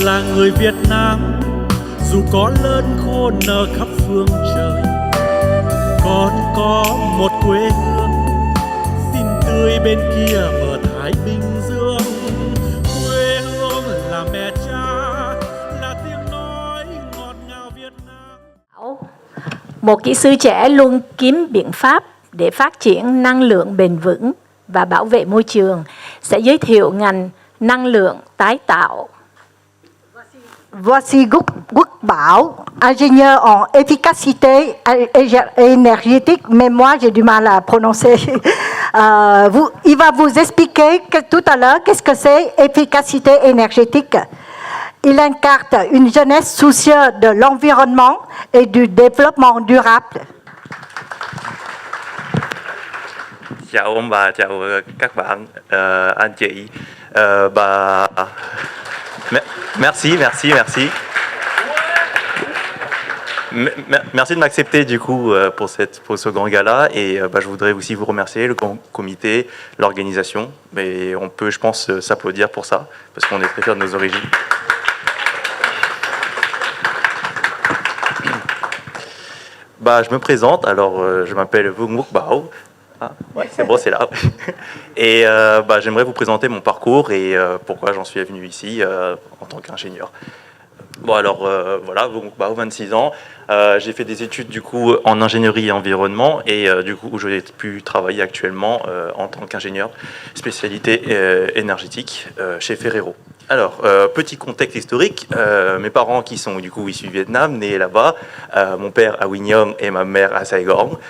là người Việt Nam, dù có lớn khô nở khắp phương trời. Con có một quê hương xinh tươi bên kia bờ Thái Bình Dương. Quê hương là mẹ cha, là tiếng nói ngọt ngào Việt Nam. Một kỹ sư trẻ luôn kiếm biện pháp để phát triển năng lượng bền vững và bảo vệ môi trường, sẽ giới thiệu ngành năng lượng tái tạo. Voici Quốc Bảo, ingénieur en efficacité énergétique, mais moi j'ai du mal à prononcer. Il va vous expliquer tout à l'heure qu'est-ce que c'est efficacité énergétique. Il incarne une jeunesse soucieuse de l'environnement et du développement durable. Chào ông bà, chào các bạn, anh chị, bà. Merci. Merci de m'accepter du coup pour ce grand gala et je voudrais aussi vous remercier, le grand comité, l'organisation. Mais on peut, je pense, s'applaudir pour ça parce qu'on est très fiers de nos origines. Je me présente, alors je m'appelle Vung Muk Bao. Ah, ouais, c'est bon, c'est là. Et j'aimerais vous présenter mon parcours et pourquoi j'en suis venu ici en tant qu'ingénieur. Bon, alors voilà, Vung Muk Bao, 26 ans. J'ai fait des études du coup en ingénierie et environnement et du coup j'ai pu travailler actuellement en tant qu'ingénieur spécialité énergétique chez Ferrero. Alors, petit contexte historique, mes parents qui sont du coup issus du Vietnam, nés là-bas, mon père à Quy Nhơn et ma mère à Saigon.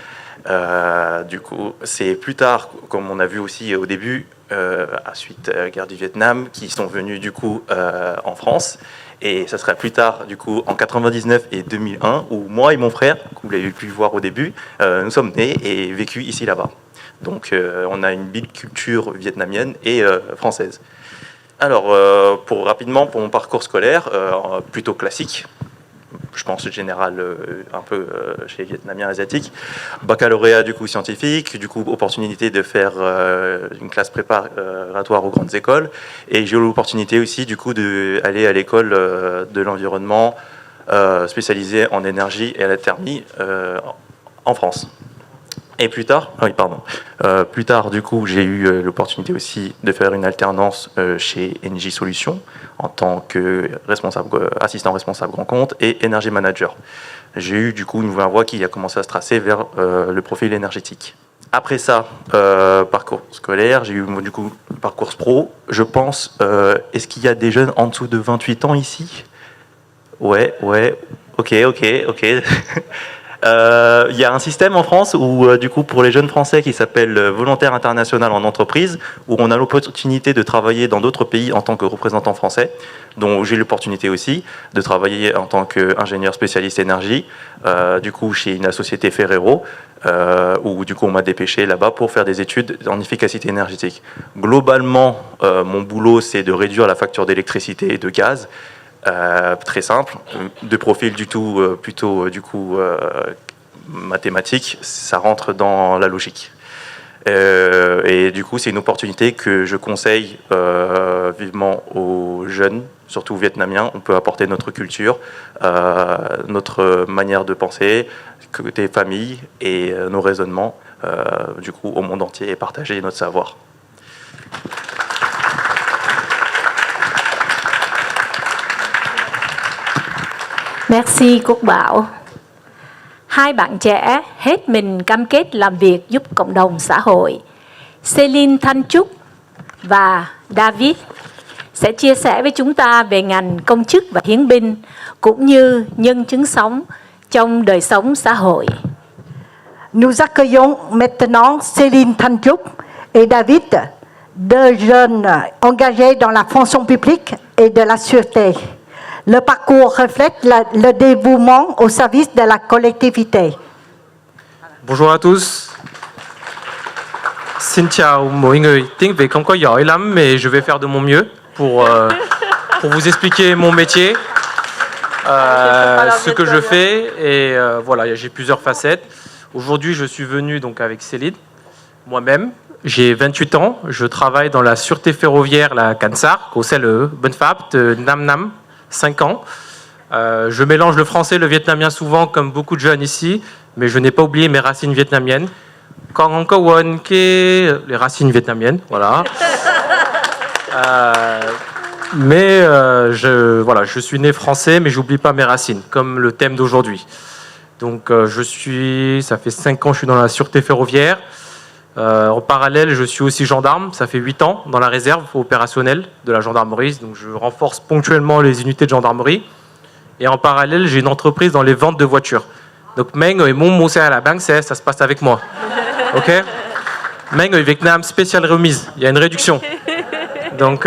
Du coup, c'est plus tard, comme on a vu aussi au début, suite à la guerre du Vietnam, qui sont venus du coup en France. Et ça sera plus tard, du coup, en 99 et 2001, où moi et mon frère, que vous l'avez pu voir au début, nous sommes nés et vécus ici là-bas. Donc, on a une belle culture vietnamienne et française. Alors, rapidement, pour mon parcours scolaire, plutôt classique. Je pense général un peu chez les Vietnamiens asiatiques. Baccalauréat du coup scientifique, du coup opportunité de faire une classe préparatoire aux grandes écoles et j'ai eu l'opportunité aussi du coup d'aller à l'école de l'environnement spécialisée en énergie et à la thermie en France. Et plus tard, du coup, j'ai eu l'opportunité aussi de faire une alternance chez Engie Solutions en tant que assistant responsable grand compte et energy manager. J'ai eu du coup une nouvelle voie qui a commencé à se tracer vers le profil énergétique. Après ça, parcours scolaire, j'ai eu du coup parcours pro. Je pense, est-ce qu'il y a des jeunes en dessous de 28 ans ici? Ouais, ok. Il y a un système en France où, du coup, pour les jeunes Français qui s'appelle Volontaire International en entreprise, où on a l'opportunité de travailler dans d'autres pays en tant que représentant français, dont j'ai l'opportunité aussi de travailler en tant qu'ingénieur spécialiste énergie, du coup, chez une société Ferrero, où, du coup, on m'a dépêché là-bas pour faire des études en efficacité énergétique. Globalement, mon boulot, c'est de réduire la facture d'électricité et de gaz. Très simple, de profil plutôt du coup mathématique, ça rentre dans la logique. Et du coup, c'est une opportunité que je conseille vivement aux jeunes, surtout vietnamiens. On peut apporter notre culture, notre manière de penser, côté famille et nos raisonnements, du coup, au monde entier et partager notre savoir. Merci Quốc Bảo. Hai bạn trẻ hết mình cam kết làm việc giúp cộng đồng xã hội. Céline Thanh Trúc và David sẽ chia sẻ với chúng ta về ngành công chức và hiến binh cũng như nhân chứng sống trong đời sống xã hội. Nous accueillons maintenant Céline Thanh Trúc et David, deux jeunes engagés dans la fonction publique et de la sûreté. Le parcours reflète le dévouement au service de la collectivité. Bonjour à tous. Xin chào mọi người. Tiếng Việt không có giỏi lắm, mais je vais faire de mon mieux pour vous expliquer mon métier, ce que je fais et voilà, j'ai plusieurs facettes. Aujourd'hui, je suis venu donc avec Céline, moi-même. J'ai 28 ans, je travaille dans la sûreté ferroviaire, la CANSAR, au CLE, Bonne Fab, de Nam Nam. 5 ans. Je mélange le français et le vietnamien souvent, comme beaucoup de jeunes ici, mais je n'ai pas oublié mes racines vietnamiennes. Còn có quên les racines vietnamiennes, voilà. Voilà, je suis né français, mais j'oublie pas mes racines, comme le thème d'aujourd'hui. Donc ça fait 5 ans que je suis dans la sûreté ferroviaire. En parallèle, je suis aussi gendarme, ça fait 8 ans dans la réserve opérationnelle de la gendarmerie, donc je renforce ponctuellement les unités de gendarmerie. Et en parallèle, j'ai une entreprise dans les ventes de voitures. Donc, Meng et mon mot à la banque, ça se passe avec moi. Ok? Meng au Vietnam, spéciale remise, il y a une réduction. Donc,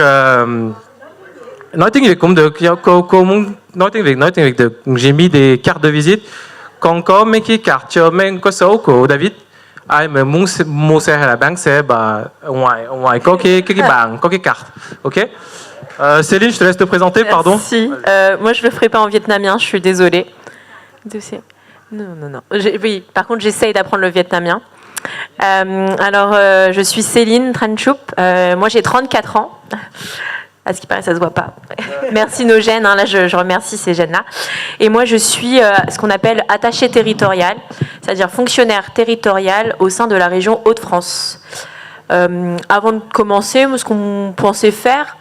nói tiếng Việt cũng được, cô muốn nói tiếng Việt được. J'ai mis des cartes de visite. Còn có mấy cái carte cho Meng có số của David. Ai mà muốn mua xe hay là bán xe, ngoài có cái bảng, có cái carte. Ok? Céline, je te laisse te présenter, pardon. Merci. Moi, je le ferai pas en vietnamien, je suis désolée. Non. Oui, par contre, j'essaye d'apprendre le vietnamien. Je suis Céline Tran Chup. Moi, j'ai 34 ans. À ce qui paraît, ça se voit pas. Merci nos gènes. Là, je remercie ces gènes-là. Et moi, je suis ce qu'on appelle attaché territorial, c'est-à-dire fonctionnaire territorial au sein de la région Hauts-de-France. Avant de commencer, ce qu'on pensait faire,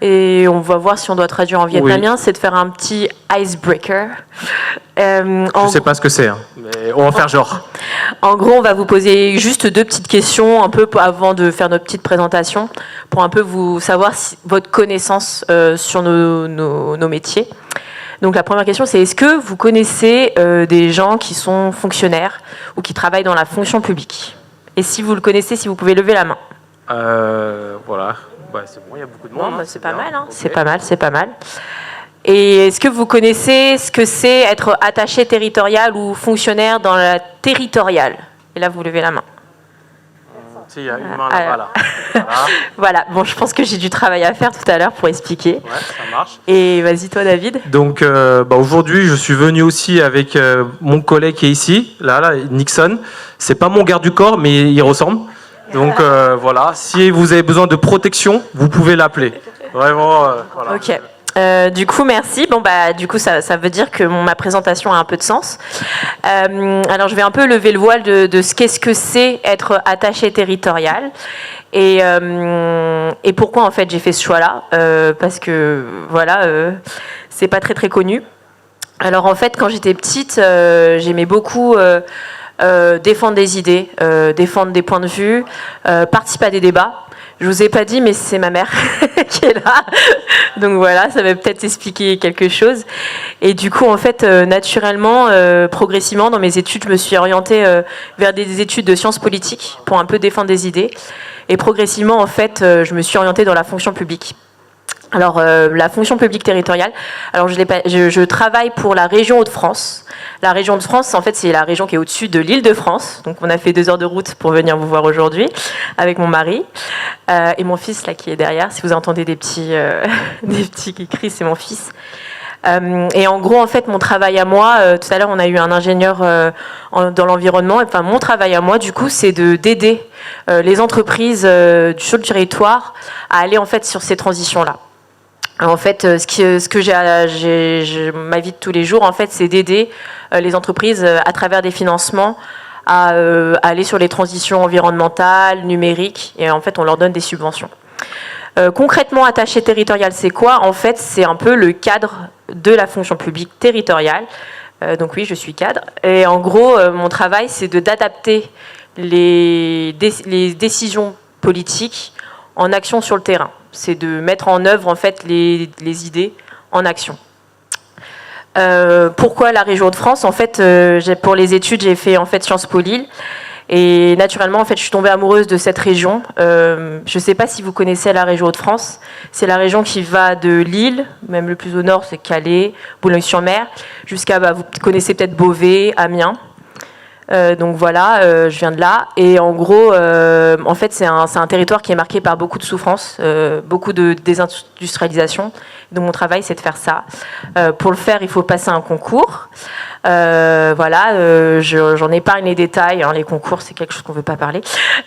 et on va voir si on doit traduire en vietnamien, c'est de faire un petit icebreaker. Je ne sais pas ce que c'est, hein, mais on va faire genre. En gros, on va vous poser juste 2 petites questions un peu avant de faire notre petite présentation, pour un peu vous savoir votre connaissance sur nos métiers. Donc la première question, c'est est-ce que vous connaissez des gens qui sont fonctionnaires ou qui travaillent dans la fonction publique? Et si vous le connaissez, si vous pouvez lever la main. Voilà. C'est bon, il y a beaucoup de monde. C'est pas mal, hein. Okay. C'est pas mal. Et est-ce que vous connaissez ce que c'est être attaché territorial ou fonctionnaire dans la territoriale? Et là, vous levez la main. Il y a une main là-bas, là. Voilà. Bon, je pense que j'ai du travail à faire tout à l'heure pour expliquer. Ouais, ça marche. Et vas-y, toi, David. Donc, aujourd'hui, je suis venu aussi avec mon collègue qui est ici, là, Nixon. C'est pas mon garde du corps, mais il ressemble. Donc voilà, si vous avez besoin de protection, vous pouvez l'appeler. Vraiment, voilà. Ok. Du coup, merci. Bon, du coup, ça veut dire que ma présentation a un peu de sens. Alors, je vais un peu lever le voile de ce qu'est-ce que c'est être attaché territorial. Et pourquoi, en fait, j'ai fait ce choix-là. Parce que, voilà, c'est pas très, très connu. Alors, en fait, quand j'étais petite, j'aimais beaucoup... défendre des idées, défendre des points de vue, participer à des débats. Je vous ai pas dit, mais c'est ma mère qui est là. Donc voilà, ça va peut-être expliquer quelque chose. Et du coup, en fait, naturellement, progressivement, dans mes études, je me suis orientée vers des études de sciences politiques pour un peu défendre des idées. Et progressivement, en fait, je me suis orientée dans la fonction publique. Alors, la fonction publique territoriale, alors je travaille pour la région Hauts-de-France. La région Hauts-de-France, en fait, c'est la région qui est au-dessus de l'Île-de-France. Donc, on a fait 2 heures de route pour venir vous voir aujourd'hui avec mon mari et mon fils, là, qui est derrière. Si vous entendez des petits qui crient, c'est mon fils. Et en gros, en fait, mon travail à moi, tout à l'heure, on a eu un ingénieur dans l'environnement. Enfin, mon travail à moi, du coup, c'est d'aider les entreprises sur le territoire à aller, en fait, sur ces transitions-là. En fait, ce que j'ai ma vie de tous les jours, en fait, c'est d'aider les entreprises à travers des financements à aller sur les transitions environnementales, numériques, et en fait, on leur donne des subventions. Concrètement, attaché territorial, c'est quoi? En fait, c'est un peu le cadre de la fonction publique territoriale. Donc oui, je suis cadre. Et en gros, mon travail, c'est d'adapter les décisions politiques en action sur le terrain. C'est de mettre en œuvre en fait les idées en action. Pourquoi la région Hauts-de-France? En fait, pour les études, j'ai fait en fait Sciences Po Lille. Et naturellement, en fait, je suis tombée amoureuse de cette région. Je ne sais pas si vous connaissez la région Hauts-de-France. C'est la région qui va de Lille, même le plus au nord, c'est Calais, Boulogne-sur-Mer, jusqu'à, vous connaissez peut-être Beauvais, Amiens. Donc voilà, je viens de là. Et en gros, en fait, c'est un territoire qui est marqué par beaucoup de souffrances, beaucoup de désindustrialisation. Donc mon travail, c'est de faire ça. Pour le faire, il faut passer un concours. Voilà, j'en épargne les détails. Hein, les concours, c'est quelque chose qu'on ne veut pas parler.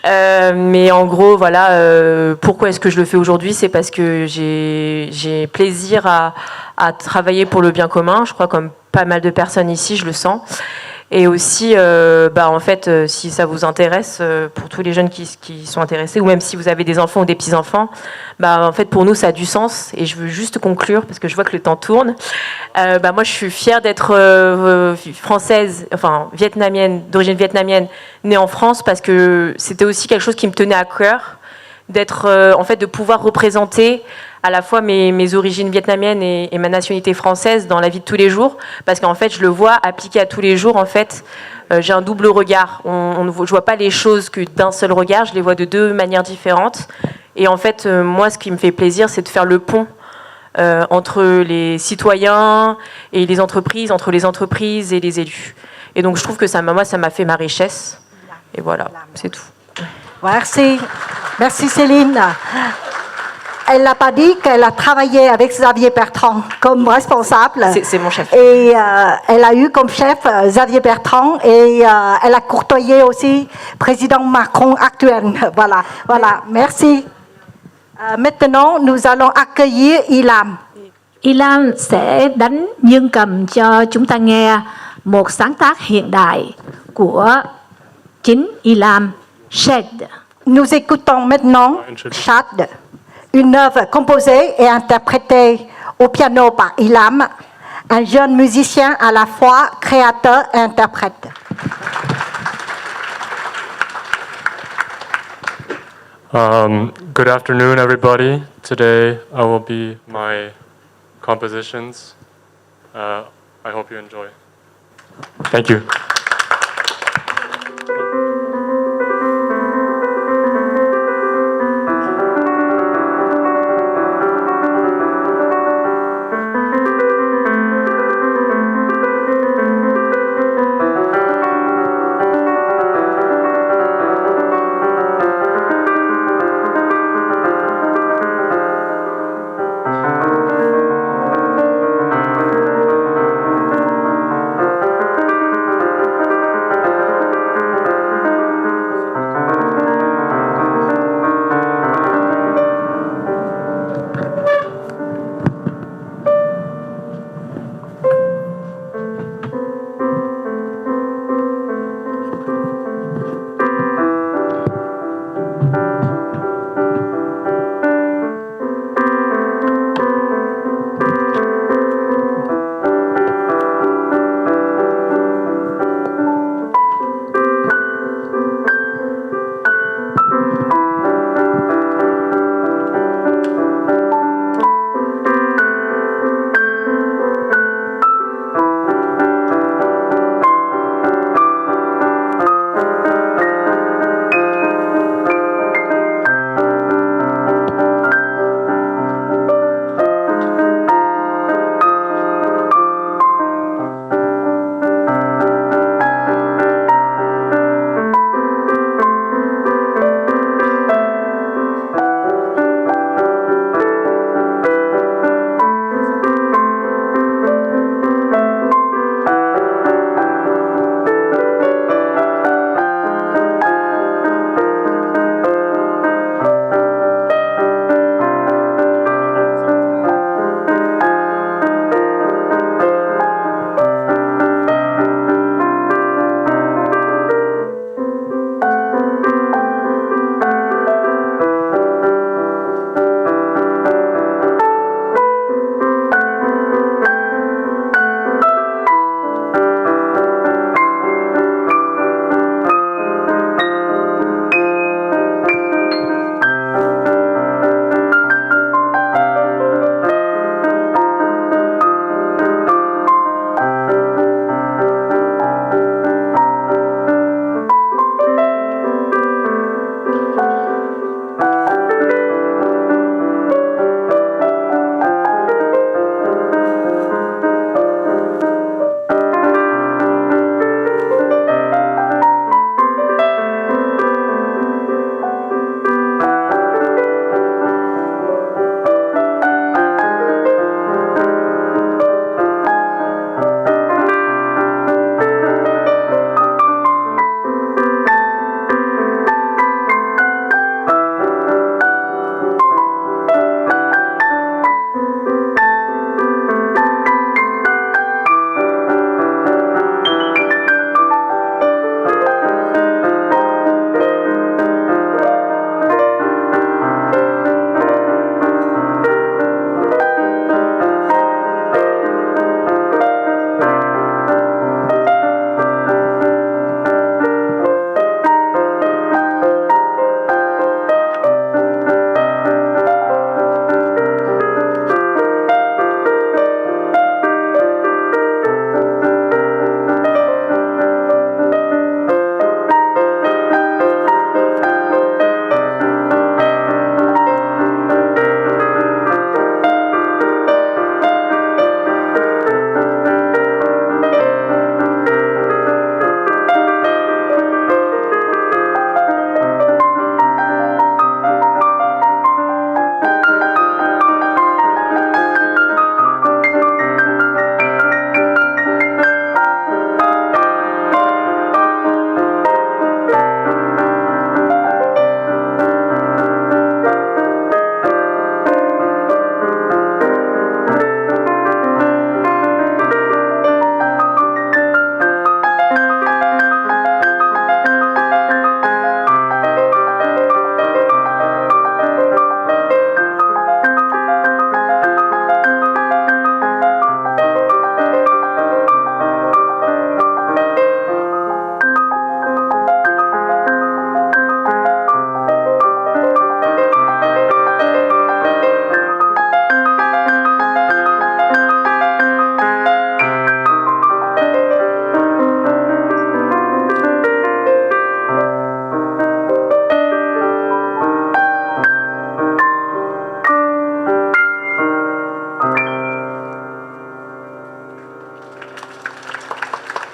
Mais en gros, voilà, pourquoi est-ce que je le fais aujourd'hui? C'est parce que j'ai plaisir à travailler pour le bien commun. Je crois comme pas mal de personnes ici, je le sens. Et aussi, en fait, si ça vous intéresse, pour tous les jeunes qui sont intéressés, ou même si vous avez des enfants ou des petits-enfants, en fait, pour nous, ça a du sens. Et je veux juste conclure, parce que je vois que le temps tourne. Moi, je suis fière d'être française, enfin, vietnamienne, d'origine vietnamienne, née en France, parce que c'était aussi quelque chose qui me tenait à cœur, d'être, en fait, de pouvoir représenter à la fois mes origines vietnamiennes et ma nationalité française dans la vie de tous les jours, parce qu'en fait, je le vois appliqué à tous les jours. En fait, j'ai un double regard. Je ne vois pas les choses que d'un seul regard, je les vois de deux manières différentes. Et en fait, moi, ce qui me fait plaisir, c'est de faire le pont entre les citoyens et les entreprises, entre les entreprises et les élus. Et donc, je trouve que moi, ça m'a fait ma richesse. Et voilà, c'est tout. Merci. Merci Céline. Elle n'a pas dit qu'elle a travaillé avec Xavier Bertrand comme responsable. C'est mon chef. Et elle a eu comme chef Xavier Bertrand et elle a courtoyé aussi président Macron actuel. Voilà. Merci. Maintenant, nous allons accueillir Ilham. Ilham sẽ đánh dương cầm cho chúng ta nghe một sáng tác hiện đại của chính Ilham, Shad. Nous écoutons maintenant Shad, une œuvre composée et interprétée au piano par Ilham, un jeune musicien à la fois créateur et interprète. Good afternoon, everybody. Today I will be my compositions. I hope you enjoy. Thank you.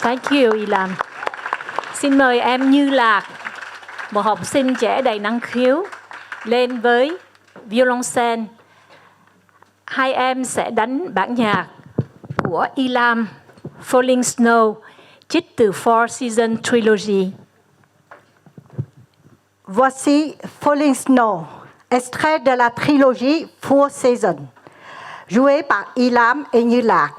Thank you, Ilam. Xin mời em Như Lạc, một học sinh trẻ đầy năng khiếu, lên với violoncelle. Hai em sẽ đánh bản nhạc của Ilam, Falling Snow, trích từ Four Seasons Trilogy. Voici Falling Snow, extrait de la trilogie Four Seasons, joué par Ilam et Như Lạc.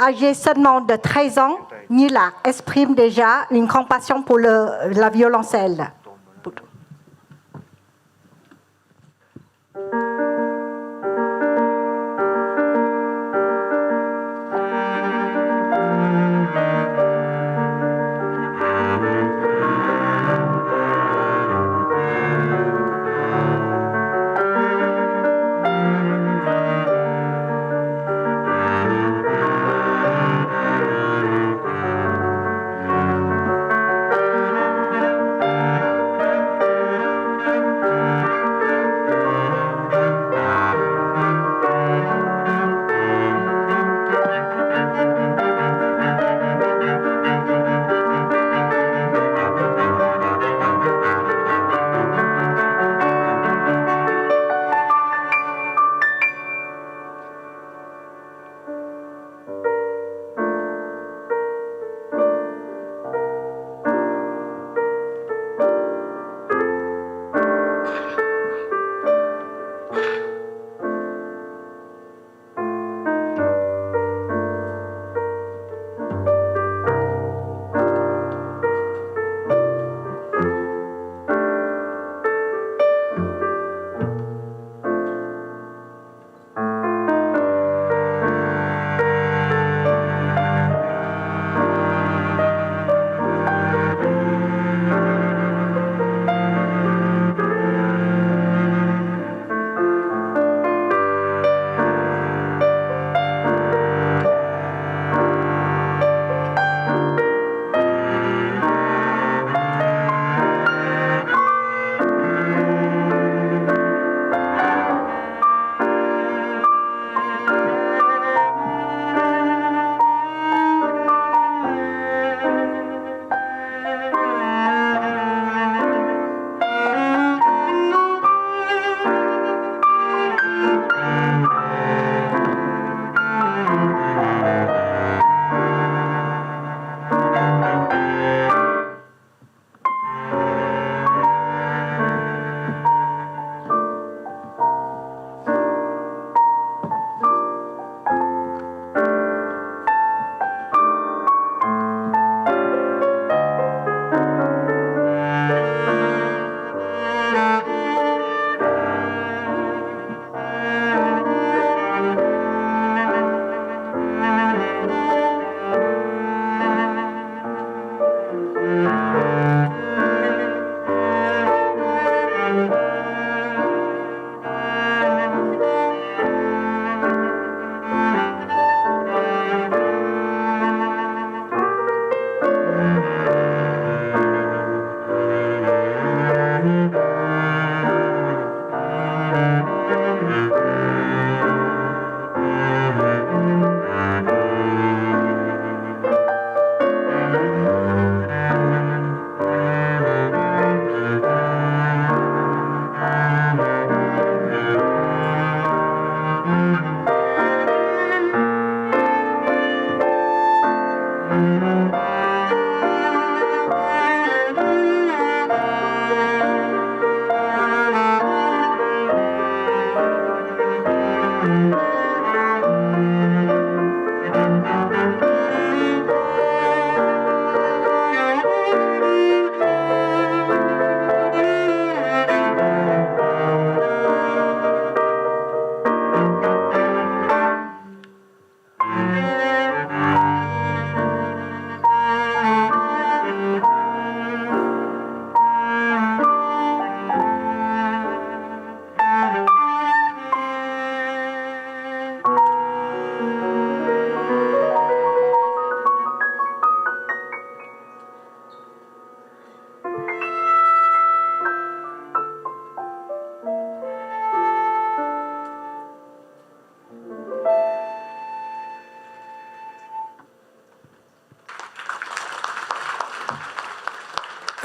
Âgé seulement de 13 ans, Như Lạc exprime déjà une compassion pour la violoncelle.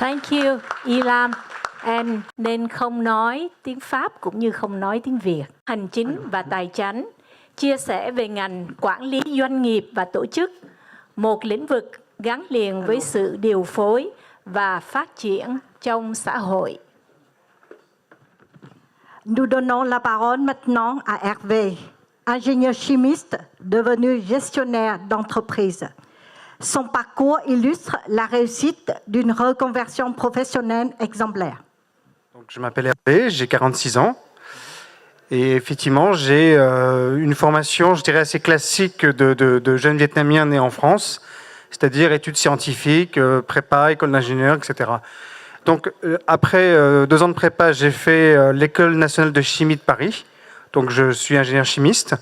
Thank you, Ilam. And nên không nói tiếng Pháp cũng như không nói tiếng Việt. Hành chính và tài chánh chia sẻ về ngành quản lý doanh nghiệp và tổ chức, một lĩnh vực gắn liền với sự điều phối và phát triển trong xã hội. Nous donnons la parole maintenant à Hervé, ingénieur chimiste devenu gestionnaire d'entreprise. Son parcours illustre la réussite d'une reconversion professionnelle exemplaire. Donc, je m'appelle Hervé, j'ai 46 ans. Et effectivement, j'ai une formation, je dirais, assez classique de jeunes Vietnamiens nés en France, c'est-à-dire études scientifiques, prépa, école d'ingénieur, etc. Donc, après 2 ans de prépa, j'ai fait l'École nationale de chimie de Paris. Donc, je suis ingénieur chimiste.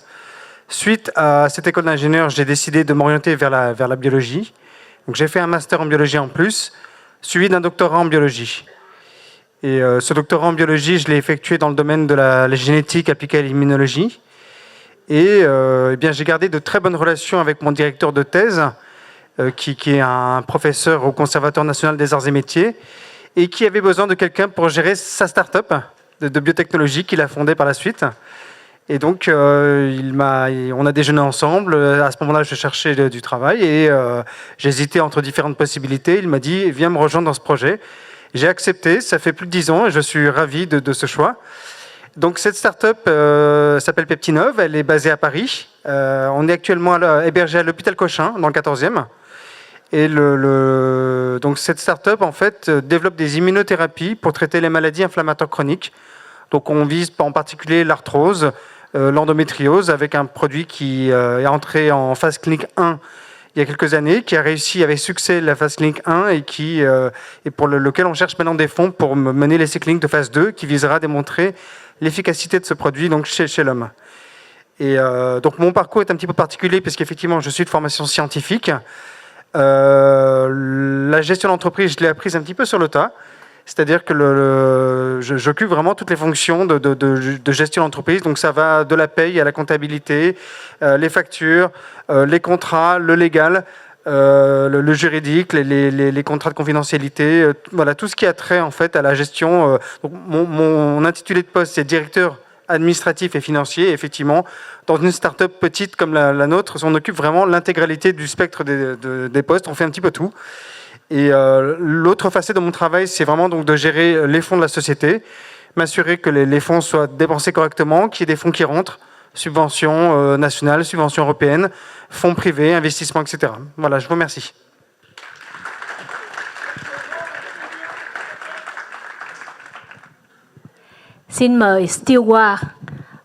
Suite à cette école d'ingénieur, j'ai décidé de m'orienter vers la biologie. Donc, j'ai fait un master en biologie en plus, suivi d'un doctorat en biologie. Et ce doctorat en biologie, je l'ai effectué dans le domaine de la génétique appliquée à l'immunologie. Et eh bien, j'ai gardé de très bonnes relations avec mon directeur de thèse, qui est un professeur au Conservatoire national des arts et métiers, et qui avait besoin de quelqu'un pour gérer sa start-up de biotechnologie qu'il a fondée par la suite. Et donc, on a déjeuné ensemble. À ce moment-là, je cherchais du travail et j'hésitais entre différentes possibilités. Il m'a dit, viens me rejoindre dans ce projet. J'ai accepté, ça fait plus de 10 ans et je suis ravi de ce choix. Donc cette start-up s'appelle Peptinov, elle est basée à Paris. On est actuellement hébergé à l'hôpital Cochin, dans le 14e. Et donc cette start-up, en fait, développe des immunothérapies pour traiter les maladies inflammatoires chroniques. Donc on vise en particulier l'arthrose, l'endométriose, avec un produit qui est entré en phase clinique 1 il y a quelques années, qui a réussi avec succès la phase clinique 1 et pour lequel on cherche maintenant des fonds pour mener l'essai clinique de phase 2 qui visera à démontrer l'efficacité de ce produit donc chez l'homme. Et donc mon parcours est un petit peu particulier puisqu'effectivement je suis de formation scientifique. La gestion d'entreprise, je l'ai apprise un petit peu sur le tas. C'est-à-dire que j'occupe vraiment toutes les fonctions de gestion d'entreprise. Donc ça va de la paye à la comptabilité, les factures, les contrats, le légal, le juridique, les contrats de confidentialité, voilà, tout ce qui a trait en fait à la gestion. Donc mon intitulé de poste, c'est directeur administratif et financier. Et effectivement, dans une start-up petite comme la nôtre, on occupe vraiment l'intégralité du spectre des postes. On fait un petit peu tout. Et l'autre facette de mon travail, c'est vraiment donc de gérer les fonds de la société, m'assurer que les fonds soient dépensés correctement, qu'il y ait des fonds qui rentrent, subventions nationales, subventions européennes, fonds privés, investissements, etc. Voilà, je vous remercie. Xin mời Stewart,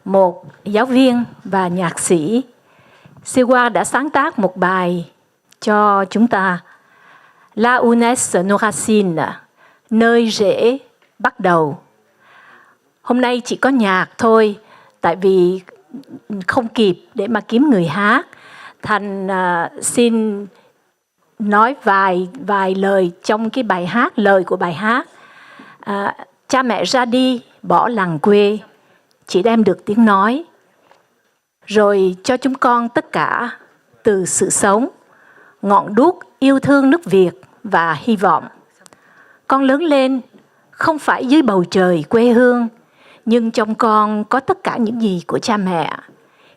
một giáo viên và nhạc sĩ. Stewart đã sáng tác một bài cho chúng ta. La où naissent nos racines, nơi rễ bắt đầu. Hôm nay chỉ có nhạc thôi, tại vì không kịp để mà kiếm người hát. Thành xin nói vài lời trong cái bài hát, lời của bài hát. Cha mẹ ra đi, bỏ làng quê, chỉ đem được tiếng nói. Rồi cho chúng con tất cả từ sự sống, ngọn đuốc yêu thương nước Việt và hy vọng. Con lớn lên không phải dưới bầu trời quê hương, nhưng trong con có tất cả những gì của cha mẹ.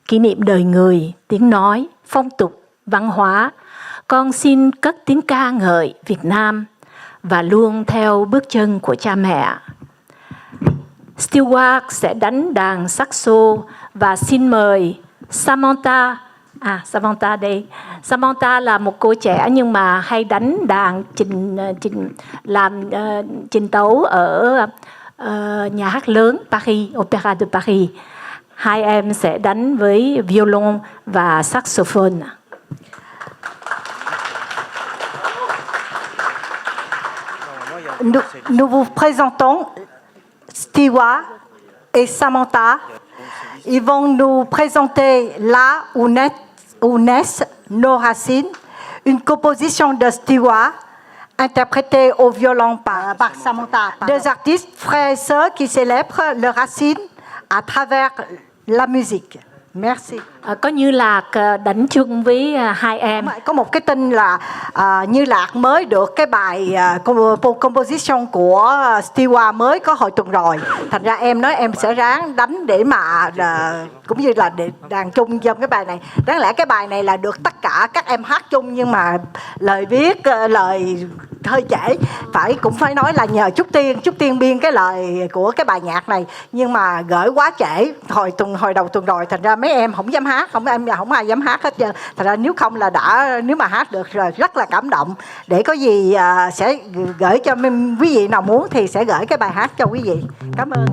Kỷ niệm đời người, tiếng nói, phong tục, văn hóa. Con xin cất tiếng ca ngợi Việt Nam và luôn theo bước chân của cha mẹ. Stewart sẽ đánh đàn saxo và xin mời Samantha. Samantha đây. Samantha là một cô trẻ nhưng mà hay đánh đàn trình tấu ở nhà hát lớn Paris, Opéra de Paris. Hai em sẽ đánh với violon và saxophone. Nous vous présentons Stewart et Samantha. Ils vont nous présenter là où naissent nos racines, une composition de Stewart interprétée au violon par Samantha. Deux artistes, frères et sœurs, qui célèbrent leurs racines à travers la musique. Merci. Có Như Lạc đánh chung với hai em. Có một cái tin là Như Lạc mới được cái bài composition của Stewart mới có hồi tuần rồi. Thành ra em nói em sẽ ráng đánh để mà cũng như là để đàn chung trong cái bài này. Đáng lẽ cái bài này là được tất cả các em hát chung, nhưng mà lời viết lời hơi trễ, cũng phải nói là nhờ Trúc Tiên biên cái lời của cái bài nhạc này, nhưng mà gửi quá trễ hồi đầu tuần rồi, thành ra mấy em không dám hát, không ai dám hát hết trơn. Thành ra nếu mà hát được rồi rất là cảm động. Để có gì sẽ gửi cho quý vị nào muốn thì sẽ gửi cái bài hát cho quý vị. Cảm ơn.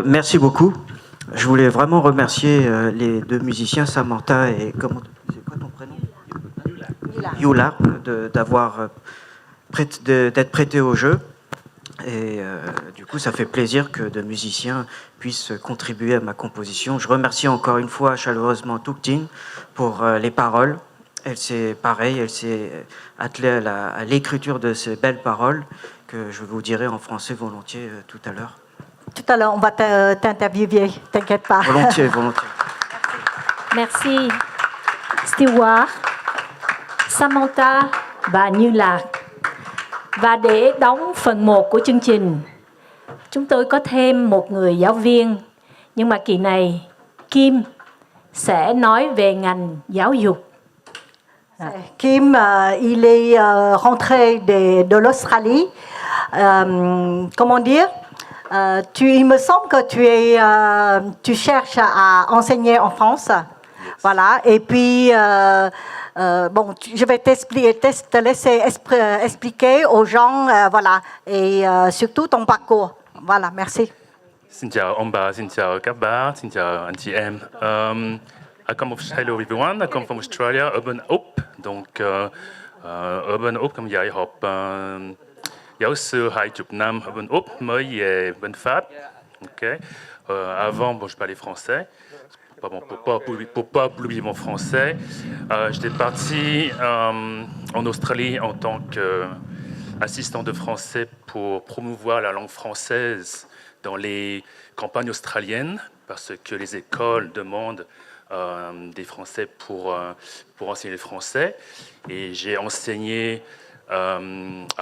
Merci beaucoup. Je voulais vraiment remercier les deux musiciens, Samantha et c'est quoi ton prénom? Yula, d'être prêtés au jeu. Et du coup, ça fait plaisir que deux musiciens puissent contribuer à ma composition. Je remercie encore une fois chaleureusement Tuktine pour les paroles. Elle s'est attelée à l'écriture de ces belles paroles que je vous dirai en français volontiers tout à l'heure. Tout à l'heure, on va t'interviewer, t'inquiète pas. Volontiers, volontiers. Merci Stewart, Samantha và Như Lạc. Và để đóng phần 1 của chương trình, chúng tôi có thêm một người giáo viên, nhưng mà kỳ này Kim sẽ nói về ngành giáo dục. Kim, il est rentré de l'Australie. Comment dire? Il me semble que tu cherches à enseigner en France. Voilà. Et puis, je vais te laisser expliquer aux gens, voilà, et surtout ton parcours. Voilà, merci. Xin chào ông bà, xin chào các bác, xin chào anh chị em. Hello everyone, I come from Australia, Urban Oak. Donc, Urban Oak comme dạy học giáo sư 20 năm Urban Oak mới về bên Pháp. Okay. Avant, je parlais français. Pour pas oublier mon français, j'étais parti en Australie en tant qu'assistant de français pour promouvoir la langue française dans les campagnes australiennes, parce que les écoles demandent des Français pour enseigner le français. Et j'ai enseigné à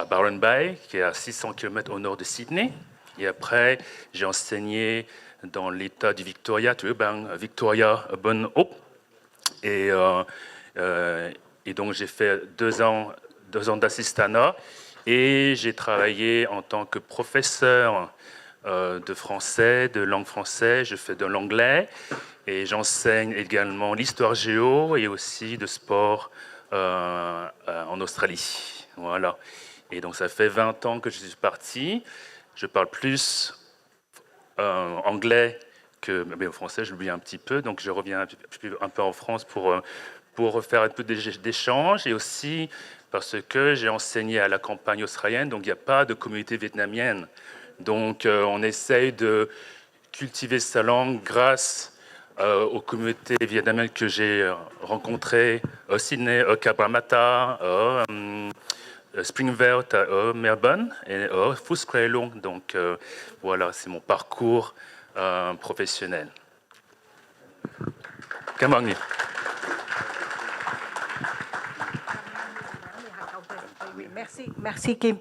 Byron Bay, qui est à 600 km au nord de Sydney. Et après, j'ai enseigné dans l'état du Victoria, Victoria, Urban Oak. Et donc, j'ai fait 2 ans d'assistanat et j'ai travaillé en tant que professeur de français, de langue française. Je fais de l'anglais et j'enseigne également l'histoire géo et aussi de sport en Australie. Voilà. Et donc, ça fait 20 ans que je suis parti. Je parle plus anglais mais au français, je l'oublie un petit peu. Donc, je reviens un peu en France pour faire un peu d'échanges et aussi parce que j'ai enseigné à la campagne australienne. Donc, il n'y a pas de communauté vietnamienne. Donc, on essaye de cultiver sa langue grâce aux communautés vietnamiennes que j'ai rencontrées à Sydney, à Cabramatta, à Springvale, à Melbourne et à Phúc Long. Donc, voilà, c'est mon parcours professionnel. Cảm ơn nhiều. Merci Kim.